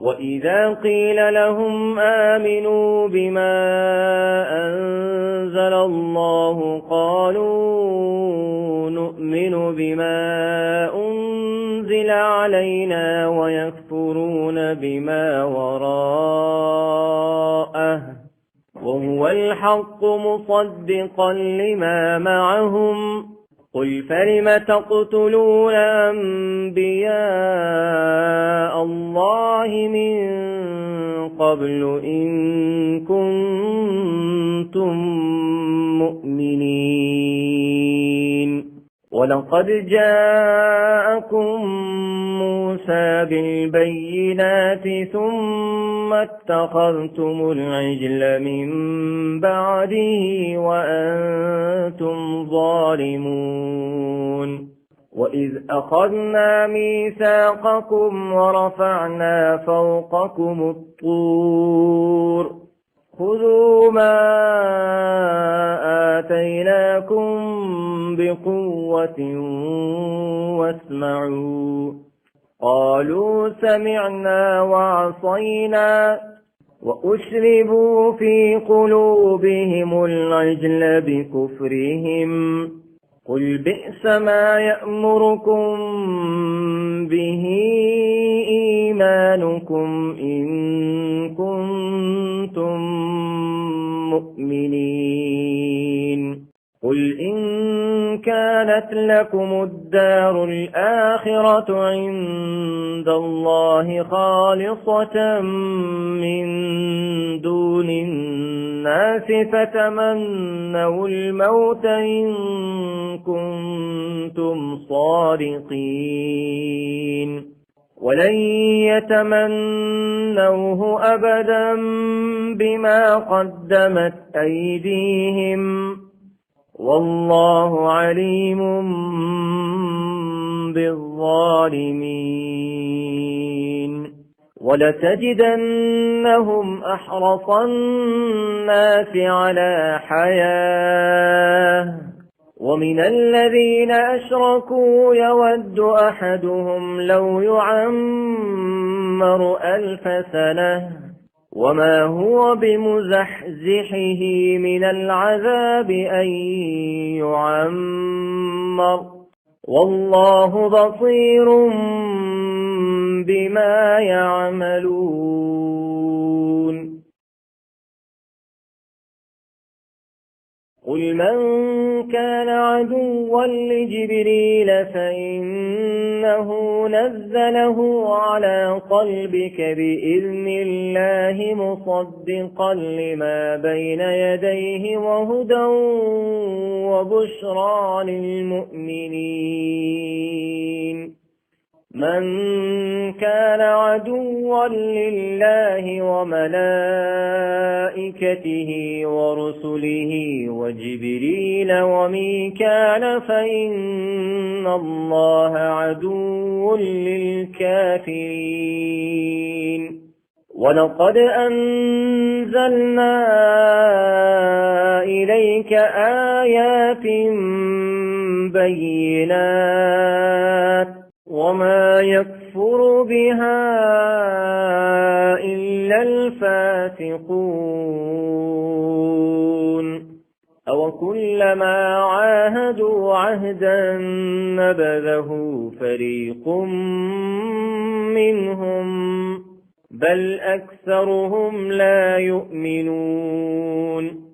وإذا قيل لهم آمنوا بما أنزل الله قالوا نؤمن بما أنزل علينا ويكفرون بما وراءه وهو الحق مصدقا لما معهم قل فلم تقتلون أنبياء الله من قبل إن كنتم مؤمنين ولقد جاءكم موسى بالبينات ثم اتخذتم العجل من بعده وأنتم ظالمون وإذ أخذنا ميثاقكم ورفعنا فوقكم الطور خذوا ما آتيناكم بقوة واسمعوا قالوا سمعنا وعصينا وأشربوا في قلوبهم العجل بكفرهم قل بئس ما يأمركم به إيمانكم إن كنتم مؤمنين قل إن كانت لكم الدار الآخرة عند الله خالصة من دون الناس فتمنوا الموت إن كنتم صادقين ولن يتمنوه أبدا بما قدمت أيديهم والله عليم بالظالمين ولتجدنهم أحرص الناس على حياة ومن الذين أشركوا يود أحدهم لو يعمر 1000 سنة وما هو بمزحزحه من العذاب أن يعمر والله بصير بما يعملون قل من كان عدوا لجبريل فإنه نزله على قلبك بإذن الله مصدقا لما بين يديه وهدى وبشرى للمؤمنين من كان عدوا لله وملائكته ورسله وجبريل وميكال فإن الله عدو للكافرين ولقد أنزلنا إليك آيات بينات وما يكفر بها إلا الفاسقون أوكلما عاهدوا عهدا نبذه فريق منهم بل أكثرهم لا يؤمنون